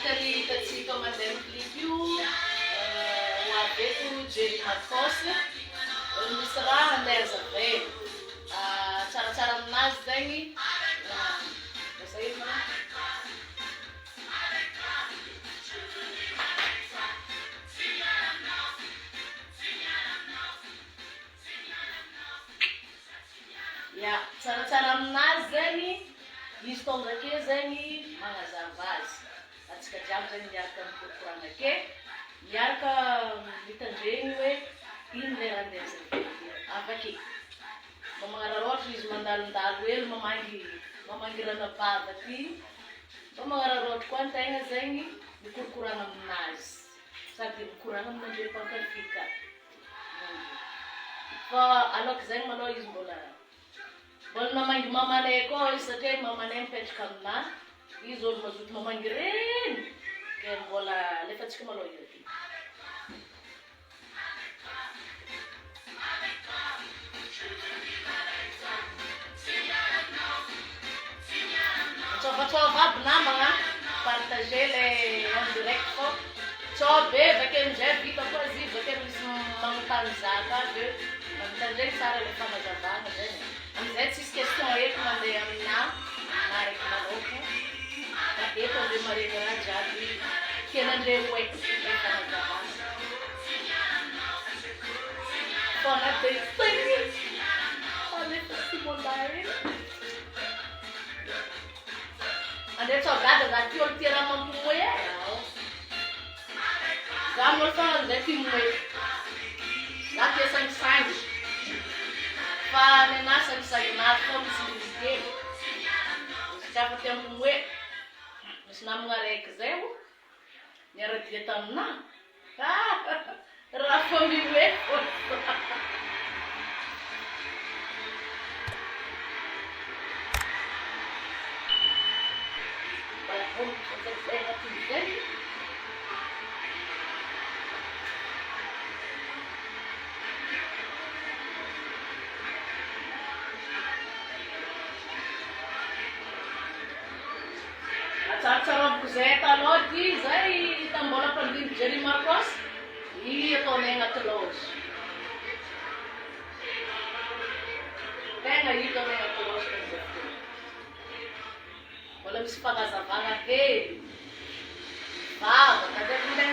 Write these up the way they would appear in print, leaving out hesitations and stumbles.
Italy hitantsika mandeha clip io ho aveto Jerry Marcos misy raha andeha zaveny tsaratsara aminazy zegny asa ino mana ya tsaratsara aminazy zegny izy tonga ake zegny magnazava azy atsika jiaby zegny miaraka mikorana ake miaraka mitandregny hoe ino le raha andeha zaveny avake mba magnararaotra izy mandalondalo hely mamangy ranabava ty mba magnararaotra koa antegna zegny mikorokorana aminazy sady mikorana aminandre pankafika fa aloka zegny maloha izy mbola namangy mamanay koa izy satria mamanay mipetraka amina izy olo mazoto mamangy reny ke mbola lefatsika maloha izy aty tsova aby namagna partager le en direct fô tsao be vakeo amizay vita koa izy vakeo misy magnotany zaka avy eo mamitandregny tsara le fanazavana zegny amizay tsisy question eky mandeha amina na raiky manoka da eto andre maregny raha jiaby tianandre hoeky le fanazavana fona de segny alefa simondae ande saudade da ti ol tira mampumoe zamol fa da ti moe da ti sang fa nena sang na ko misike ska fa tempo moe mas namnga rek zeu nera dieta na rafa mi moe Tsaratsara zay taloha ty zay tambola pandiny Jerry Marcos i ataonay agnaty loge tegna i ataonay agnaty loge kan'izay fotoana mbola misy fanazavana hely vava kadea minday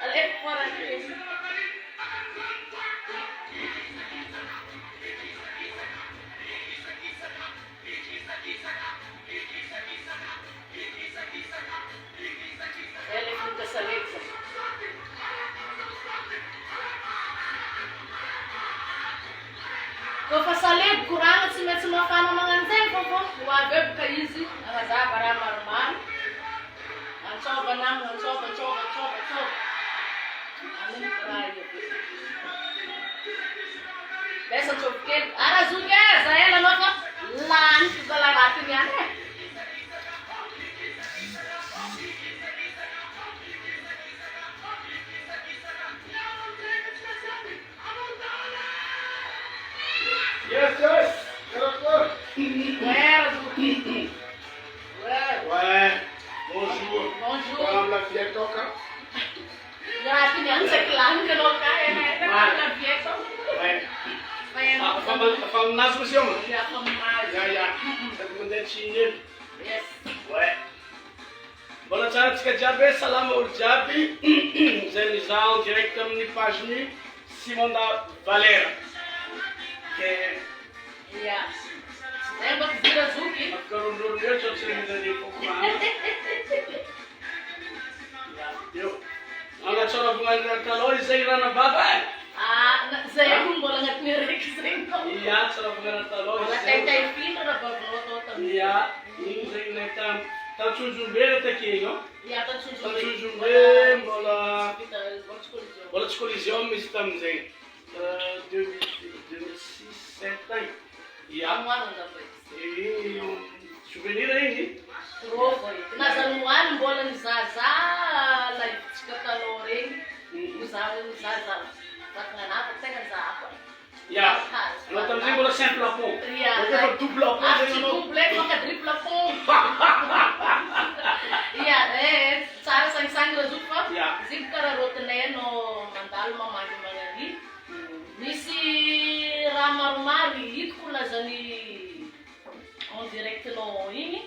alefa forakely Kau fasalib kurang si mafana manganzay koko wabeb ka izy agazava raha maromaro antsova namana antsova amin raha io besa antsova kely arazoky zahay aloha lany fizalaratiny any Yes. Ouais. Bonjour. Madame la fille toca. Ya, tu yang sekelang ke loka la fiesta. Ouais. Fam nas mission. Ya, famaz. Ya. Recommended chinel. Yes. Ouais. Boa tarde, que diabo salam ol diabi. Zenizal direct amin'ny page ni Simon da Valera. Que ya. Lembra que vira Zuki? Magkaroon yun siya sinigari po kumahan. Yo. Ang atsara bungan na kaloy sa ira na babay. Saya pun bola ngat mirek sing. Iya, atsara bungan na kaloy. Bola tay fino na babloto tam. Iya, ini sa ina tam. Tanchujumbe ta kinyo. Ya, tanchujumbe. Tanchujumbe bola. Bola collision mis tam zeng. 2006 7 ans. Iya. Ano na ba? Souvenir aí. Trova. Nazanuan bola ni Zaza, like kataloring. Zaza. Patnganap tega Zaza. Ya. Nós estamos em bola sempre lá pô. Iya. Double lá pô. Double, maka triple pong. jiaby misy raha maromaro hitako lazany en directenao igny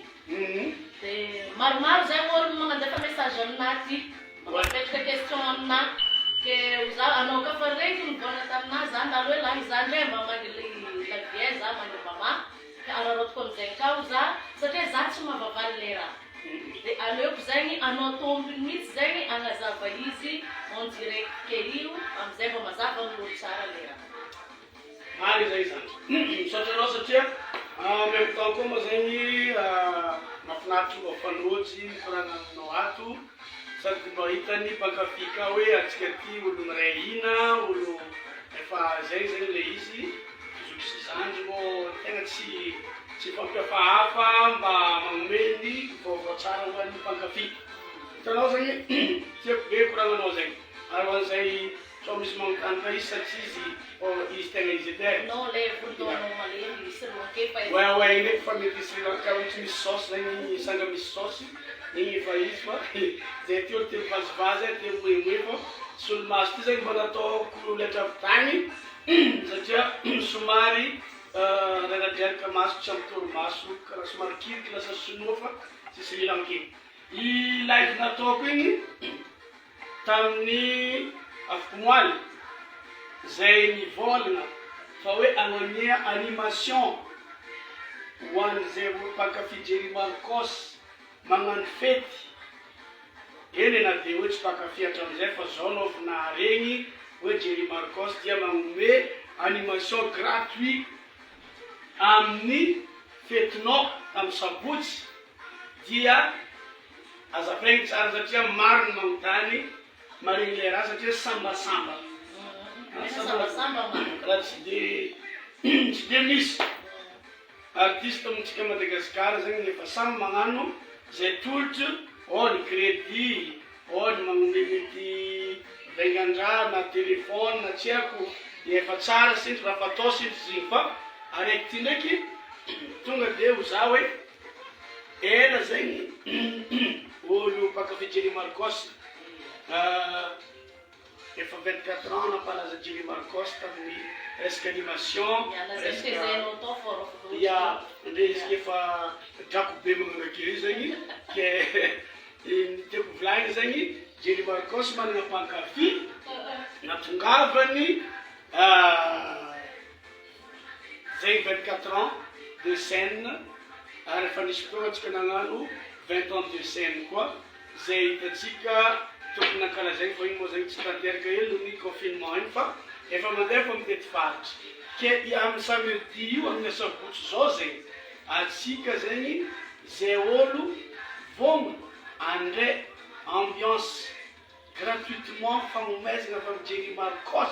dia maromaro zay olo magnandefa message aminaty mapetraka question amina ke za anao ka fa reky nivona tamina za ndalo hoe lany za ndray mba mangy lavie za mangy mama ka ararotiko amizay kao za satria za tsy mahavavaly le raha dia aleoko zegny anao tombony mihitsy zegny agnazava izy en direct ke io amizay mba mazava amin'olo tsara le raha mary zay zany satranao satria en même temps koa moa zegny mahafinaritra mba fanotsy korananao ato sady mba hitany mpankafika hoe atsika ty olo miray hina olo efa zay zegny le izy zoko sy zandry mo tegna tsy fampiafahafa mba magnomeny vaovao tsara hoan'ny mpankafika hitanao zegny tiako be korananao zegny ary hoan'izay so misy magnotany fa izy satria izy tegna izy edy non le voldonao malemy Sri Lanka fa ouais ndraiky fa mety Sri Lanka tsy misy saosy zegny sanga misy saosy igny efa izy fa zay ty olo telo vazivazy telo moemoe fa solomaso ty zegny mba nataoko letravitagny satria somary reradreraka maso tsy amitoro-maso karaha somary kiriky lasa sinoa fa tsy Sri Lanka i live nataoko igny tamin'ny afoko moaly zay nivolagna fa hoe agnamia animation ho an'izay olo mpankafy Jerry Marcos magnano fety eny na dia hoe tsy mpankafy hatramizay fa zao nao vina regny hoe Jerry Marcos dia magnome animation gratuit amin'ny fetinao amin'ny sabotsy dia azafegny tsara satria maro ny magnotany maregny le raha satria sambasamba raha tsy de misy artiste amintsika Madagasikara zegny efa samy magnano zay tolotro ny crédit ny magnome mety vaingan-draha na telefône na tsy haiko efa tsara sintry raha fatao sintry zigny fa araiky ty ndraiky tonga de ho za hoe ela zegny olo mpankafy Jerry Marcos efa 24 ans nampalaza Jerry Marcos tamin'ny resaka animation ya ndre izy efa drako be magnanake zegny ke ny tiako volagny zegny Jerry Marcos manana mpankafy natongavany zegny 24 ans de scène ary efa nisy fotoagna atsika nagnano 20 ans de scène koa zay hitatsika tokony nakala zegny fa igny moa zegny tsy tanteraka hely ny confinement igny fa efa mandefa mitety faritry ke amin'ny samedi io amin'ny asabotsy zao zegny atsika zegny zay olo vogno andre ambiance gratuitement fagnomezana avy amin'ny Jerry Marcos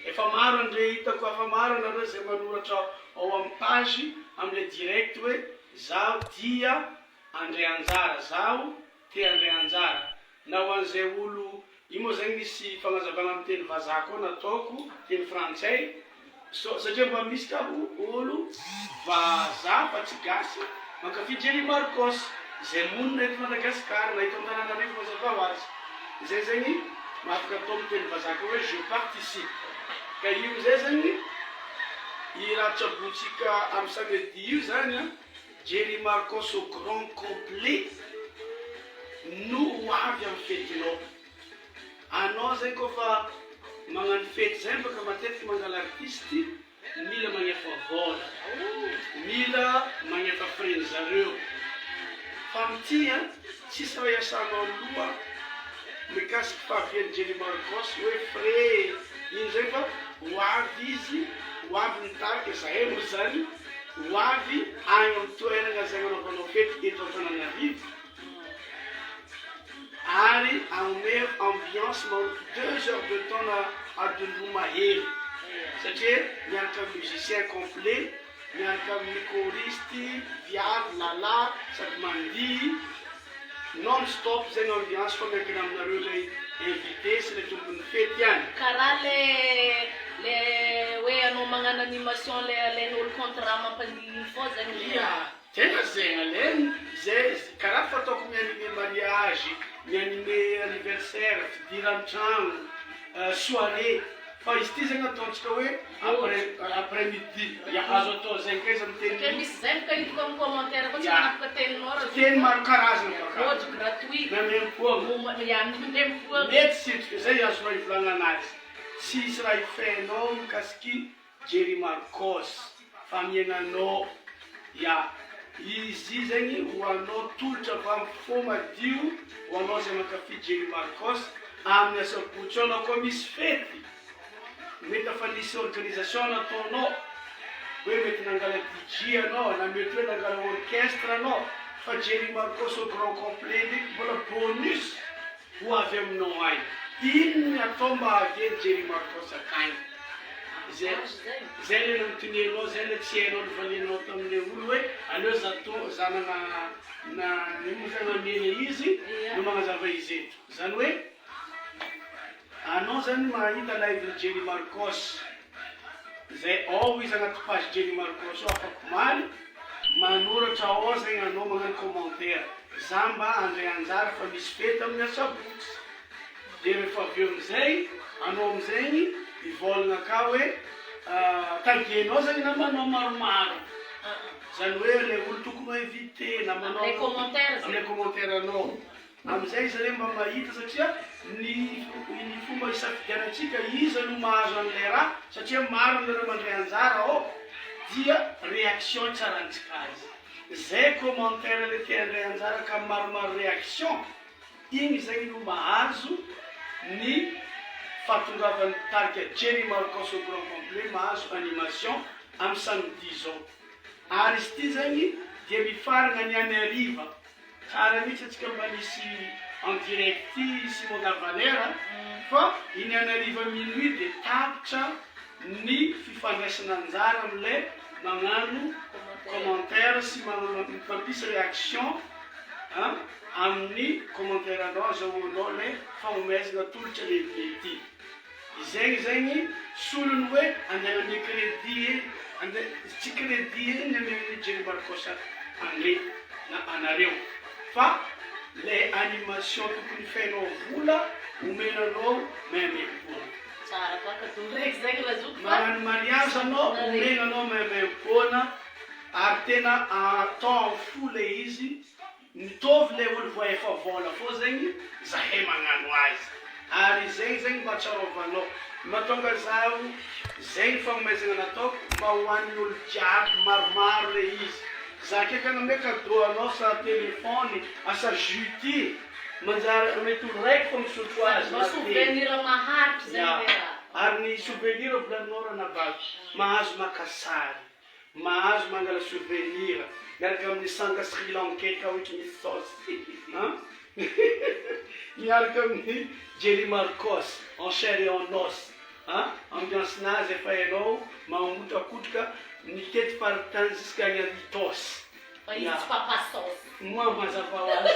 efa maro andre hitako efa maro anareo zay manoratra ao amin'ny page amile direct hoe zaho dia André Anjara zaho te André Anjara na ho an'izay olo io moa zegny misy fagnazavana amin'ny teny vazaha koa nataoko teny frantsay satria mba misy ka olo vazaha fa tsy gasy mankafy Jerry Marcos zay monina eto Madagasikara na eto Antananarivo mazava ho azy zay zegny afaka atao amin'ny teny vazaha koa hoe je participe ka io zay zegny i raha tsabotsika amin'ny samedi io zany Jerry Marcos au grand complet no ho avy amin'ny fetinao anao zay koa fa magnano fety zay baka matetiky mangala artisty mila magnefa vola mila magnefa freny zareo fa amity tsisy raha iasanao loha mikasiky fahavian'ny Jerry Marcos hoe frais iny zay fa ho avy izy ho avy nitarika zahay moa zany ho avy agny amin'ny toerana zay anaovanao fety eto Antananarivo ary agnome ambiance manompo 2 heures de temps na adondroma hely satria miaraka amin'ny musicien complet miaraka amin'ny choriste viavy lala sady mandihy non stop zegny ambiance fa miankina aminareo lay invité sy le tompony fety any karaha le hoe anao magnano animation le alain'olo contrat mampandigny fô zegny ia tena zegny alainy zay karaha fataoko mianime mariage mianime anniversaire fidiran-tragno soirée fa izy ty zegny ataontsika hoe après midi ya azo atao zegny ka izy amin'ny Satria teny misy zay ka hitako amin'ny commentaire fa tsy manapaka teninao raha teny maro karazana baka Vojo gratuit. na mempoa Mempoa. mety sitrika zay azo raha ivolagna anazy tsisy raha ifenao mikasiky Jerry Marcos fa miainanao ya izy zegny ho anao tolotra avy amin'ny fo madio ho anao zay mankafy Jerry Marcos amin'ny asabotsy anao koa misy fety mety afa nisy organisation nataonao hoe mety nangala DJ anao na mety hoe nangala orchestre anao fa Jerry Marcos au grand complet ndraiky mbola bonus ho avy aminao agny ino ny atao mba hahaviany Jerry Marcos akagny zay le nanontinianao zay le tsy hainao nivalianao tamin'le olo hoe aleo zanana namena izy no magnazava izy eto zany hoe anao zany mahita live Jerry Marcos zay ao izy agnaty page Jerry Marcos ao afaka maly manoratra ao zegny anao magnano commentaire za mba andray anjara fa misy fety amin'ny asabotsy de rehefa avy eo amizay anao amizegny ivolagna ka hoe tagenao zegny namanao maromaro zany hoe le olo tokony hoe éviter namanao amin'ny commentaire anao amizay izy re mba mahita satria ny fomba isafidianatsika izy no mahazo an'le raha satria maro le raha mandray anjara ao dia réaction tsarantsika azy zay commentaire le tia andray anjara ka maromaro réaction igny zegny no mahazo ny fahatongavan'ny tarika Jerry Marcos au grand complet mahazo animation amin'ny samedi zao ary izy ty zegny dia mifaragna ny any ariva tsara mihitsy atsika mba nisy en direct Simon Davalera fa iny any ariva minuit de tapitra ny fifandraisana anjara am'le magnano commentaire sy mampisy réaction amin'ny commentaire anao azahoanao le fanomezana tolotra lehibe ty izegny zegny solony hoe andeha ame crédit tsy crédit ny ame Jerry Marcos andre na anareo fa le animation tokony fainao vola omenanao memem-pona tsara baka doraiky zegny razoky magnano mariage anao omenanao memem-pona ary tena atao amin'ny fo le izy mitovy le olo voa efa vola fô zegny zahay magnano azy ary zegny zegny mba tsarovanao mahatonga zaho zegny fanomezana nataoko mba ho an'ny olo jiaby maromaro le izy za keka name cadeau anao sa telefony asa juty manjary mety olo raiky fa misotro azy souvenir maharitra zegny ary ny souvenir volaninao raha nabavy mahazo makasary mahazo mangala souvenir miaraka amin'ny sanga Sri Lankais ka ohatry misy saosy miaraka amin'ny Jerry Marcos en chair et en os ambiance nazy efa hainao mamotrakotroka mitety faritany jusqu'à any Amitos fa izy tsy papasosy moi mazava hoazy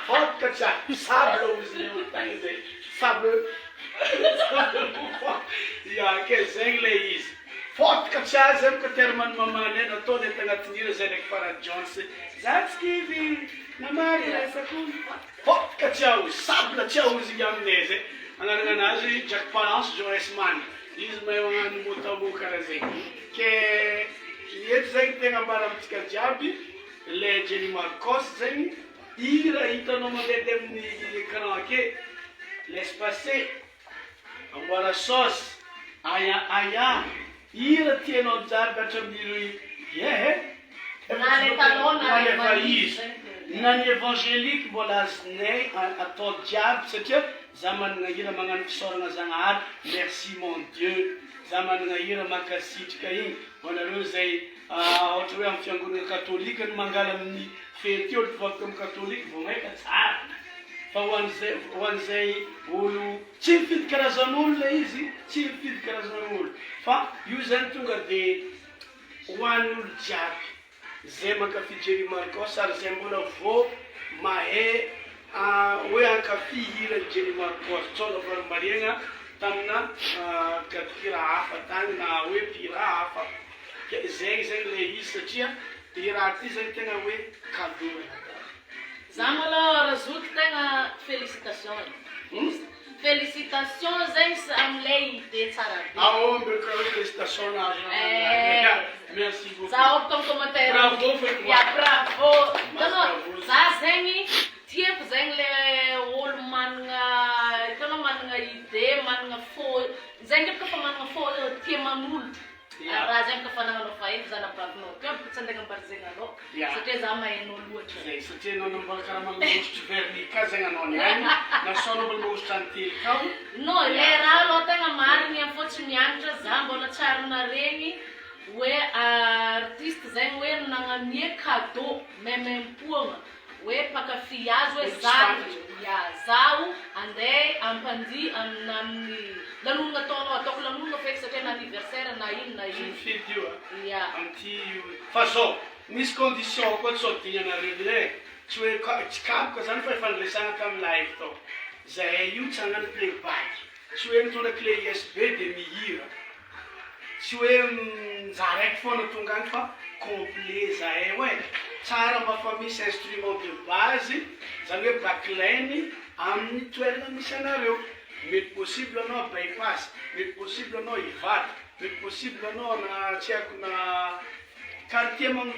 fotka tsa sable ozy le tagny zay sable ya ke zegny le izy fotka tsy azy amiko termany mamany ena atao le tagnatin'ira zay ndraiky Farah Jones zatskivy namary resako fotka tsy ao sable tsy ao izy aminay zay anarana anazy Jack Palance Joyce Man izy mahay magnano motamo karaha zegny ke eto zegny tegna ambara amitsika jiaby le Jerry Marcos zegny ira hitanao mandeha amin'ny écran ake laisse passer amboara sauce aya ira tianao jiaby hatramin'iry na le talon na le valise na ny évangélique mbola azonay atao jiaby satria za manana hira magnano fisaorana Zagnahary merci mon Dieu za manana hira makasitrika igny hoanareo zay ohatra hoe amin'ny fiangonana katolika no mangala amin'ny fety olo mpivavaka amin'ny katolika vao maika tsara fa hoan'izay olo tsy mifidy karazan'olo le izy tsy mifidy karazan'olo fa io zany tonga de hoan'ny olo jiaby zay mankafy Jerry Marcos ary zay mbola vo mahay hoe ankafy hira Jerry Marcos tsona varimariagna tamina gadokira hafa tagny na hoe mpira hafa zegny zegny le izy satria i raha ty zegny tegna hoe cadeau za maloha razoky tegna félicitation félicitation zegny amin'ny tsara be. Mbeka hoe félicitations nazo. Merci beaucoup. Za optom commentaire. Bravo feky. Ya bravo. Bravo. Za zegny tiako zegny le olo managna idée, managna fô. Zegny ndraiky kafa managna fô tia manolo. Raha zegny kafa nagnano fahiny za nabavinao teo tsy andeha ambary zegny anao. Satria za mahainao loatra. Zay satria anao nambola karaha manosotry vernis ka zegny anao niany. Na sao mbola manosotry antely kao. No, le raha aloha tegna marigny fô tsy mianatra za mbola tsara naregny hoe artiste zegny hoe nagnamie cadeau memem-poagna hoe mpakafy azy hoe zaho andeha ampandihy amin'ny lanonana ataonao ataoko lanonana feky satria na anniversaire na ino na ino. Fidy io Ya. anty fa zao misy condition koa tsy adinanareo le tsy hoe tsy kapoka zany fa efa niresagna tamin'ny live tao. Zahay io tsy hagnano playback, tsy hoe mitondra clé USB de mihira, tsy hoe mizaha raiky foana tonga any fa complet zahay hoe tsara mba fa misy instrument de base zany hoe backline amin'ny toerana misy anareo. Mety possible anao bypass, mety possible anao ivata, mety possible anao na tsy haiko na quartier en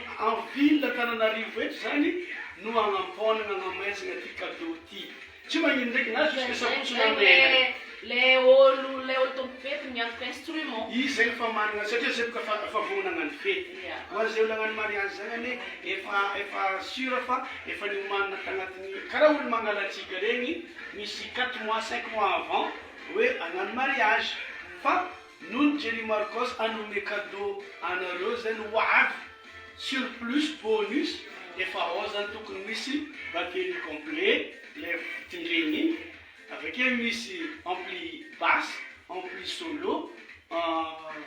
ville Antananarivo eto zany no agnampônagna agnamaizana ty cadeau ty. Tsy magnino ndraiky na jusque sabotsy mandeha. Le olo tompopety miantoka instrument. Izy zegny fa managna satria zay boka fa voana hagnano fety. Ho an'izay olo hagnano mariage zany efa sûr fa efa niomanina tagnatin'ny karaha olo mangalatsika regny misy 4 mois 5 mois avant hoe hagnano mariage. Fa nono Jenny Marcos anome cadeau anareo zany ho avy surplus bonus efa ao zany tokony misy batterie complet le tindregny. Avekeo misy ampli basse, ampli solo,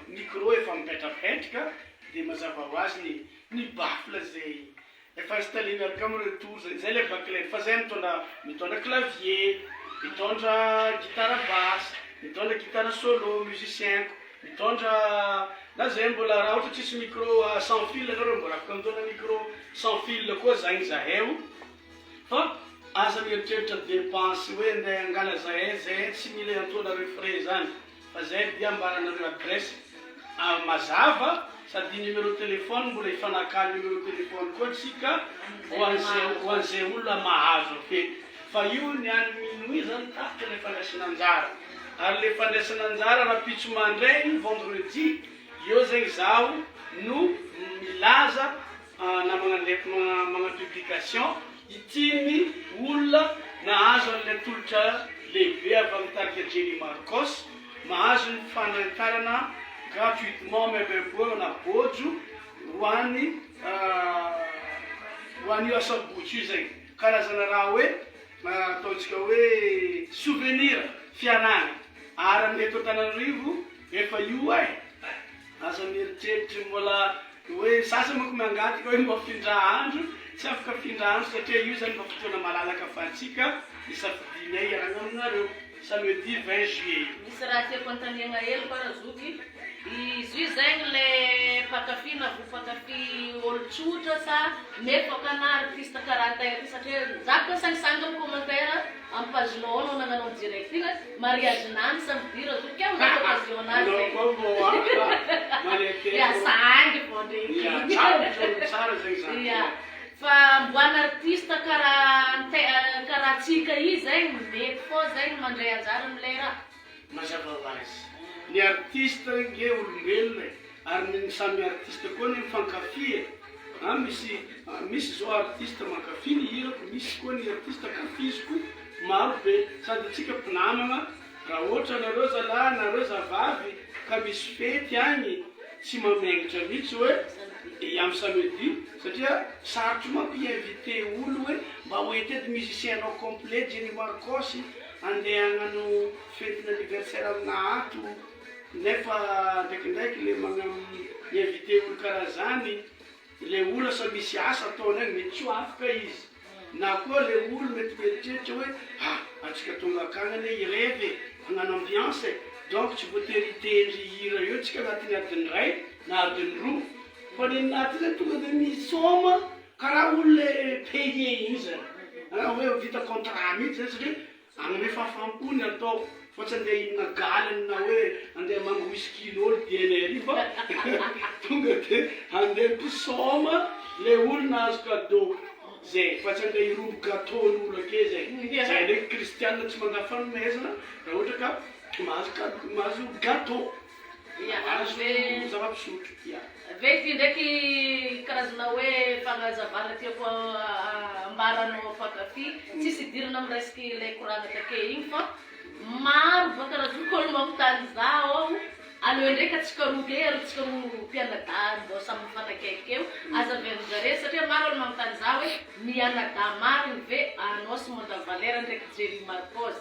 micro efa mipetrapetraka dia mazava ho azy ny baffle zay efa installé miaraka amin'ny retour zay le backline fa zay mitondra clavier, mitondra guitare basse, mitondra guitare solo musicienko, mitondra na zay mbola raha ohatra tsisy micro sans fil anao mbola afaka mitondra micro sans fil koa zagny zahay fa aza mieritreritra dépense hoe andeha angala zahay tsy mila antondra refrais zany fa zay dia ambaranareo adresse mazava sady numéro téléphone mbola ifanakalo numéro téléphone koa tsika ho an'izay olona mahazo fety fa io niany minuit zany tapitra le fandraisana anjara ary le fandraisana anjara rapitso mandray vendredi eo zegny zaho no milaza na magnano publication itiny olona nahazo an'ilay tolotra lehibe avy amin'ny tarika Jenny Marcos mahazo ny fanantarana gratuitement memem-poagna na bojo ho an'io asabotsy io zegny karazana raha hoe ataontsika hoe souvenir fiarahana ary amin'ny eto Antananarivo efa io aza mieritreritra mbola hoe sasa manko miangatika hoe mba findra andro tsy afaka findra andro satria io zany mba fotoana malalaka afatsika isafidinay iaragna aminareo samedi 20 juillet. Misy raha tiako antaniagna hely Parazoky, izy io zegny le mpakafy na mpakafy olo tsotra sa mefaka na artiste karaha satria za koa sangisangy amin'ny commentaire amin'ny paginao anao nagnanao direct igny mariage nany samedi Razoky ao na occasion nazy sangy fô ndreky tsara zegny zany. Fa mboana artiste karaha tsika io zegny mety fô zegny mandray anjara am'lay raha. Mazava ho azy ny artiste nge olombelona ary ny samy artiste koa ny mifankafy misy zao artiste mankafy ny hirako misy koa ny artiste kafiziko maro be sady atsika mpinamana raha ohatra nareo zalahy nareo zavavy ka misy fety agny tsy mamaingitra mihitsy hoe amin'ny samedi satria sarotro manko invité olo hoe mba hoety edy musicienao complet Jenny Marcos andeha hagnano fety anniversaire amina ato nefa ndraikindraiky le invité olo karaha zany le olo asa misy asa ataony agny mety tsy ho afaka izy na koa le olo mety mieritreritra hoe atsika tonga akagny ane irevy hagnano ambiance donc tsy voatery tendry hira io tsika agnatin'ny adiny ray na adiny roa fa ny naty zay tonga dia misoma karaha olo le payé igny zany hoe vita contrat mihitsy zay satria agnome fahafampony atao fa tsy andeha hinagala na hoe andeha mpisôma le olona azo cadeau zay fa tsy andray irombo gâteau-n'olo ake zay zay ndraiky kristianina tsy manda fanomezana raha ohatra ka mahazo gâteau azo zava-pisotro Vety ndraiky karazana hoe fagnazavana tiako ambaranao mpankafy tsisy idirana amin'ny resaka ilay koragna take igny fa maro baka razok'olo mampitany zao ao aloha ndraiky atsika roa hery tsika roa mpianada mbô samy mifanakaiky eo aza avy amin'zare satria maro olo mampitany zao hoe mianada mariny ve anao Simon da Valera ndraiky Jerry Marcos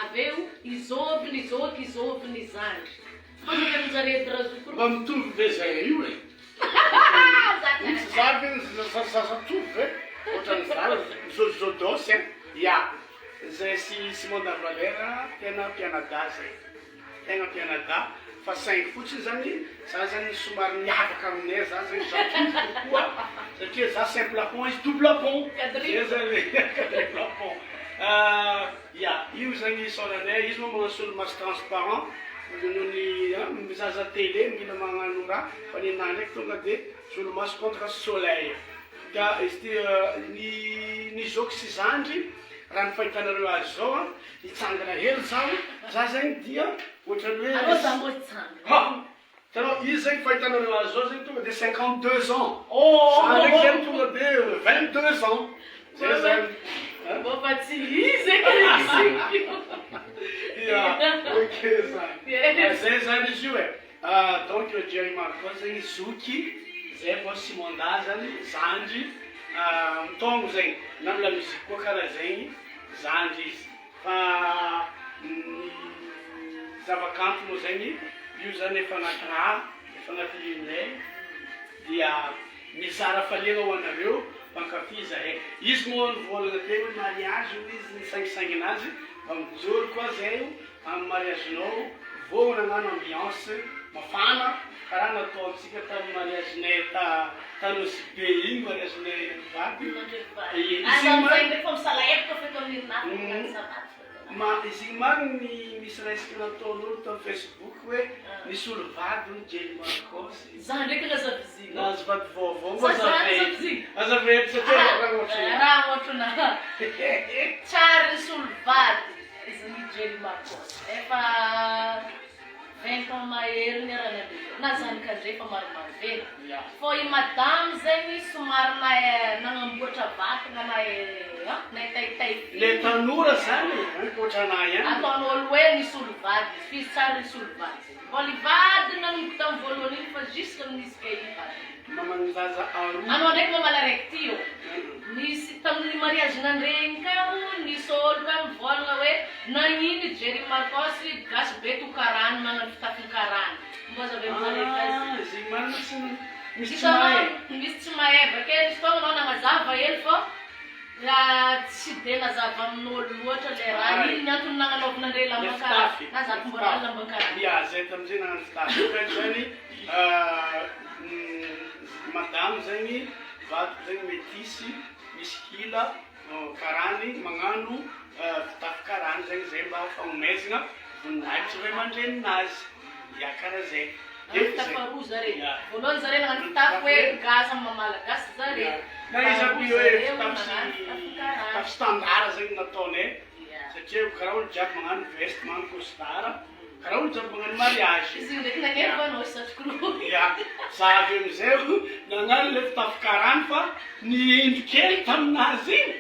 aveo izôviny zany fa avy amin'zare edy razok'olo mba mitovy ve zay io e misy zavy zazatovy ve ohatran'zany zodosy ya zay sy Simon da Valera tena mpianada zay tena mpianada fa saingy fotsiny zany za zany somary miavaka aminay za zany zatovy kokoa satria za simple pont izy double pont zay zany double pont ya io zany soranay izy moa magnano solomaso transparent nohony mizaza télé mila magnano raha fa ny anahy ndraiky tonga de solomaso contre soleil ka izy ty ny zoko sy zandry raha ny fahitanareo azy zao hitsangana hely zao za zany dia ohatrany hoe tanao izy zany fahitanareo azy zao zany tonga de 52 ans za ndraiky zany tonga de 22 ans zay zany fa tsy izy ok zay zany izy io e donc Jerry Marcos zany zoky zay vao Simonda zany zandry mitongo zany na mila musique koa karaha zegny zandry izy fa zavakanto moa zegny io zany efa anaty raha efa anaty lay dia mizara faliagna ho anareo mpankafy zahay izy moa nivolagna teny hoe mariage izy nisangisaingina azy mba mijoro koa zay amin'ny mariagenao vao nagnano ambiance mafana karaha nataontsika tamin'ny mariagenay tanosy be igny mariagenay vady izy mariny misy resaka nataon'olo tamin'ny Facebook hoe nisy olo vady ny Jerry Marcos za ndraiky nazaviziny nazo vady vaovao azavety satria raha ohatrana tsara nisy olo vady izy ny Jerry Marcos efa 20 ans mahery ny aran'andre na zanika ndray fa maromaro vela fô i madame zegny somary nagnamboatra vatagna nahitaitay le tanora zany ankoatranahy ihany ataon'olo hoe nisy olo vady fizy tsara nisy olo vady mbola ivady nanomboka tamin'ny voalohany iny fa jusque amin'izy ke ivady mamanzaza aroa anao ndraiky mamala raiky ty io nisy tamin'ny mariage nandregny kao nisy olo ka mivolagna hoe nagnino Jerry Marcos gasy be tokarano magnano fitafinkarano mbo aza avy misy tsy mahay misy tsy maheva ke izy foagna anao nagnazava hely fô raha tsy de nazava amin'olo loatra le raha iny antony nagnanaovana andre lambankara na zato mbola lambankara ya zay tamizay nagnano fitafy fa zany madame zany vato zany métisse misy hila karany magnano fitafy karany zany zay mba fagnomezana voninahitra ray aman-dreninazy ya karaha zay fitafaroa zare voalohany zare nagnano fitafy hoe gaza mamalagasy zare na izy aby hoe fitafy standard zany nataonay satria karaha olo jiaby magnano veste magnano costard karaha olo jiaby magnano mariage izy ndraiky nagnevanao satrokoro ya za avy amizay nagnano le fitafy karany fa ny indro kely taminazy igny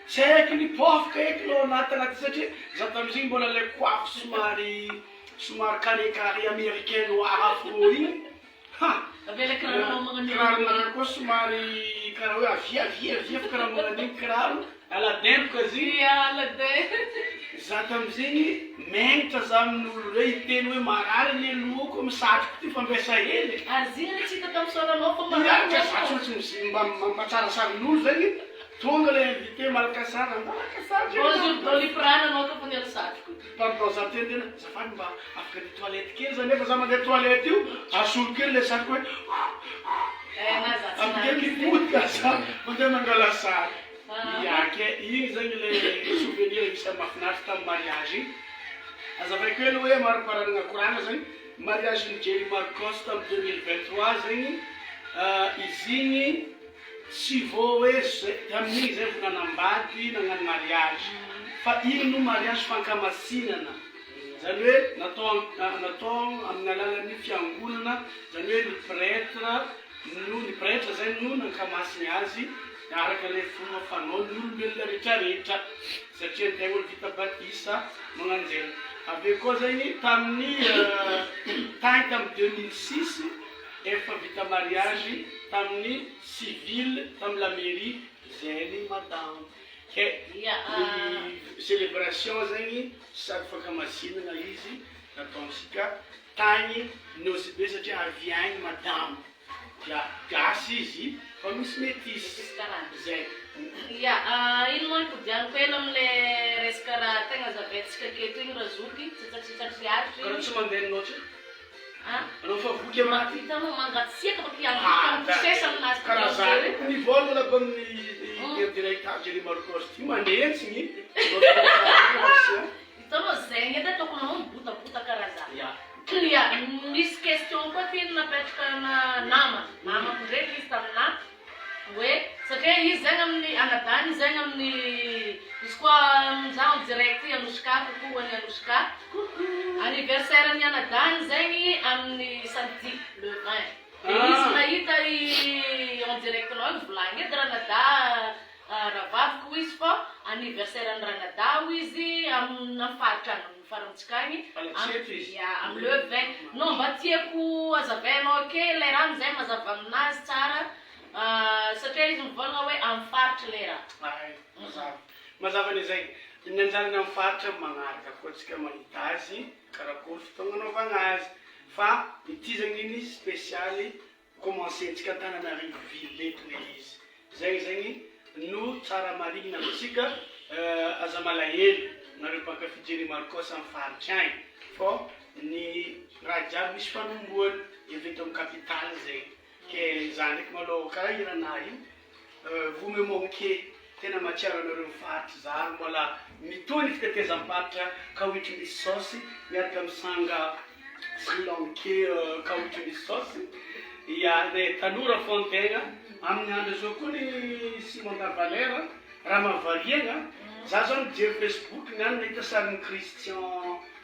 tsy haiko nipofoka eky lo anatanaty satria za tamizigny mbola le coiffe somary carré américain noir afro igny kiraro koa somary karaha hoe avia fa karaha magnano igny kiraro Aladin koa izy za tamizigny menitra za amin'olo reo iteny hoe marary le loko misatroko ty fampiasa hely ary ziny tsika tamin'ny soranao fa mba tsarasarin'olo zany tonga le invité malaka sara bonjour doliprana anao ka fa niala satroko pardon za tena zafady mba afaka ny toilette kely zany efa za mandeha toilette io asolo kely le satroko hoe amikely mipotika za mandeha mangala sary iake igny zany le souvenir misy mahafinaritra tamin'ny mariage igny azavaiko hely hoe mariparanana korana zany mariage ny Jerry Marcos tamin'ny 2023 zany izy igny tsy vao hoe tamin'igny zay vao nanambady nagnano mariage fa igny no mariage fankamasinana zany hoe natao amin'ny alalan'ny fiangonana zany hoe ny prêtre zay no nankamasiny azy araka le fomba fanaony olombelona rehetrarehetra satria tegna olo vita batisa magnano zegny aveo koa zegny tamin'ny tany tamin'ny 2006 efa vita mariage tamin'ny civile tamin'ny la mairie zay madame ke célébration zegny sady fankamasinana izy nataonsika tany nosy be satria aviagny madame gasy izy fa misy métis zay ino moa nipodianiko ela am'le resaka raha tegna zaventsika keto igny raha zoky tsitsakitsatry aritry karaha tsy mandeha noatra anao fa voky amaty hitanao mangatsiaka pakiampisesa aminazy karaha zany nivolana ba amin'ny directeur Jerry Marcos ty manentsigny hitanao zegny edy ataoko nao mibotabota karaha zany misy question koa ty napetraka namako ndraiky izy tamina hoe satria izy zegny amin'ny anadany zegny amin'ny izy koa zaho direct anosika kokoa ny anosika anniversaire ny anadany zegny amin'ny samedi le 20 izy nahita en direct nao volagny edy ranada ravaviko izy fa anniversaire ny ranadao izy amin'ny faritra faramitsika agny amin'ny le 20 no mba tiako azavanao ke le raha zay mazava aminazy tsara satria izy mivolagna hoe amin'ny faritra le raha mazava an'izay ny anjanany amin'ny faritra magnaraka koa tsika mahita azy karakory fotoagna anaovagna azy fa ity zegny iny spécialy commencentsika Antananarivo ville eto le izy zegny zegny no tsara marigna amitsika aza malahelo nareo mpankafy Jerry Marcos amin'ny faritra agny fô ny raha jiaby misy fanomboany eveto amin'ny capitale zegny ke zany ndraiky malôha karaha iranahy io vous me manquez tena matsiaro anareo mifaritra zany mbola mitony fitetezam-paritra kaoitry misy saosy miaraka misanga srilanke kaoitry misy saosy tanora fontegna amin'ny andro zao koa ny Simon Davalera raha mahavariagna za zao mijery Facebook niany nahita sarin'ny Christian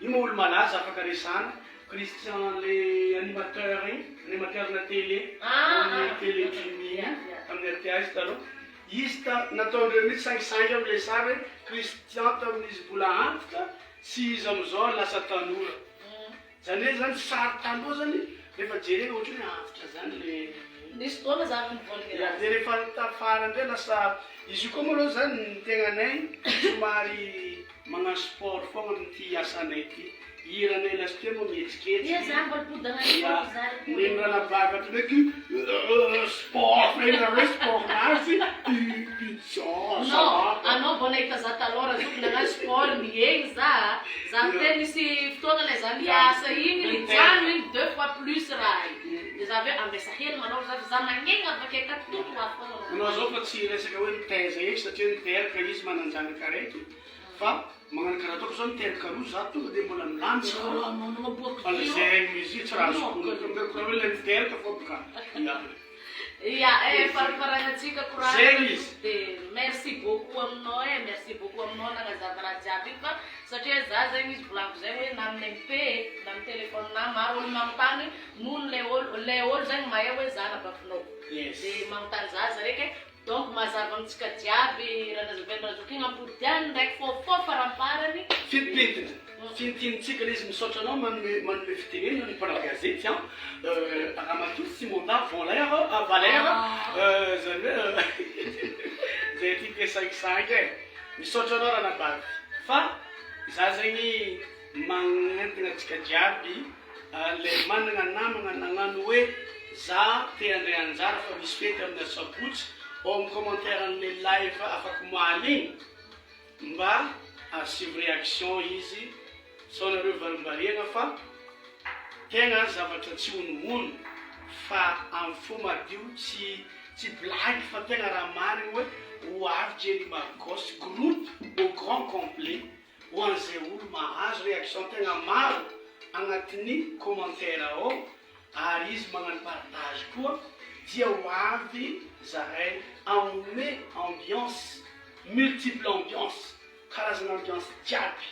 io olo malaza afaka resana Christian le animateur na télé amin'ny télé Jimmy amin'ny RTS taloha izy nataondreo mihitsy sangisangy am'le sary Christian tamin'izy mbola antitra sy izy am'izao lasa tanora zany hoe zany sary taloha zany rehefa jerena ohatry hoe antitra zany le nisy taona zany mivolagna de rehefa tafara ndray lasa izy io koa moa aloha zany ny tegnanay somary magnano sport fogna amin'ity asanay ty iranay lasiteo moa mihetsiketsy neny raha nabavatra ndraiky sport regny sport nazy anao mbô nahita za talora zoky nagnano sport miegny za te misy fotoagna lay za miasa igny mijano igny 2 fois plus raha de za aveo ambesa hely manao za magnegna avake katoto afogna anao zao fa tsy resaka hoe mitaiza eky satria miteraka izy mananjanaka araiky fa magnano karaha ataoko zao miteraka roa za tonga de mbola milantsy zegny izy io tsy raha azoko hoe le miteraka fô boka faraparanatsika koraha de merci beaucoup aminao merci beaucoup aminao nagnazava raha jiaby iny fa satria za zegny izy volaniko zay hoe na amin'ny MP na amin'ny telefone na maro olo magnotany noho le olo zegny mahay hoe za nabafinao de magnotany zaza raiky donc mazava amitsika jiaby raha nazavaina raha zoky igny ampodiany ndraiky fôfô faramparany fitipintina finitinitsika le izy misaotra anao manome fitenena ny mpanao gazety raha matoty Simon Valera zany hoe zay ty mpiasangisangy e misaotra anao raha nabavy fa za zegny magnentina atsika jiaby le manana namagna nagnano hoe za te andray anjara fa misy fety amin'ny asabotsy ao amin'ny commentaire an'le live afaka moaligny mba asivy réaction izy sao nareo varimbariagna fa tegna zavatra tsy onomono fa amin'ny fo madio tsy blague fa tegna raha marigny hoe ho avy Jerry Marcos groupe au grand complet ho an'izay olo mahazo réaction tegna maro agnatin'ny commentaire ao ary izy magnano partage koa dia ho avy zahay anome ambiance multiple ambiance karazana ambiance jiaby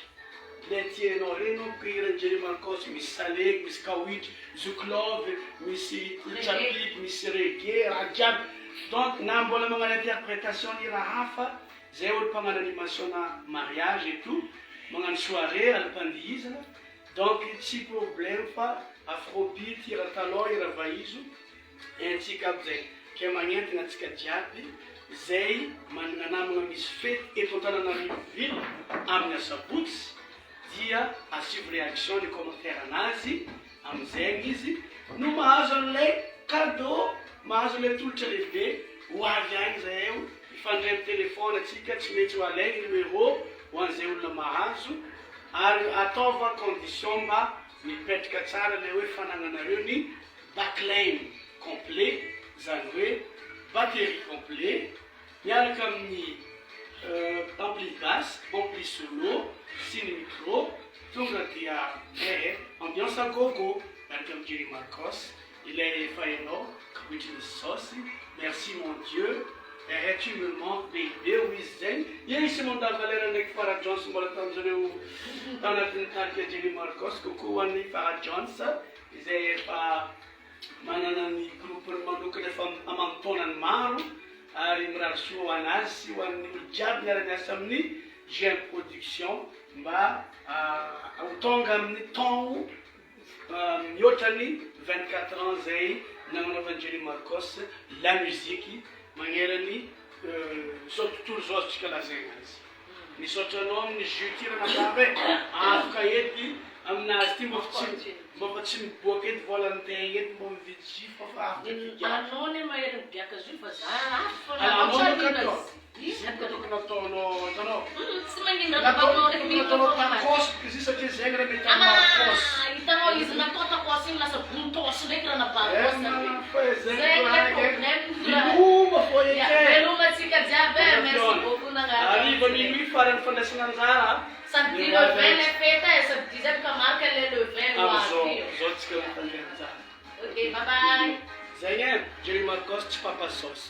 le tianao reny mpihiran-Jerry Marcos misy salegy misy kawitry zoklove misy tchapik misy reggae raha jiaby donc na mbola magnano interprétation ny raha hafa zay olo mpagnano animation na mariage et tout magnano soirée alim-pandihizana donc tsy problème fa afrobeat ira talon ira vaizo entsika aby zay ke magnentina atsika jiaby zay manana namagna misy fety eto Antananarivo amin'ny asabotsy dia asivo réaction ny commentaire anazy amizegny izy no mahazo an'ilay cadeau mahazo ilay tolotra lehibe ho avy agny zay eo ifandray amin'ny telefôny atsika tsy mety ho alaigny numéro ho an'izay olona mahazo ary ataova condition mba mipetraka tsara ilay hoe fanagnanareo ny backline complet zany hoe batterie complet miaraka amin'ny ampli basse ampli solo sy ny micro tonga dia ambiance à gogo miaraka amin'ny Jerry Marcos ilay efa hainao kawitry misy saosy merci mon Dieu tu me manques bebe ho izy zay isy mondavalera ndraiky Farah Jones mbola tamin'zareo tao anatin'ny tarika Jerry Marcos kokoa ho an'ny Farah Jones izay efa manana ny groupe manokana efa amamponany maro ary mirary soa ho anazy sy ho an'ny olo jiaby miara-miasa amin'ny GM production mba ho tonga amin'ny temps mihoatra ny 24 ans zay nagnanaovan'i Jerry Marcos la musique magnerany zao tontolo zao azotsika lazaigna azy misaotranao amin'ny jus tirana bave afaka edy aminazy ty mba tsy miboaka edy volany tegna edy mba mividy jus fa afaka anao ne mahery mibiaka jus fa za tokony ataonao hitanao tsy magnino nataonao takosy izy satria zegny raha mety amarkosy hitanao izy natao takosy igny lasa bontosy ndraiky raha nabakosy zay problème fo velomatsika jiaby merci beaucoup arriva minuit farany fandraisana anjara samedi le 20 le fête samedi zay ka marque le 20 zao tsika mitandreny anjara ok bye bye zay Jerry Marcos tsy papa sauce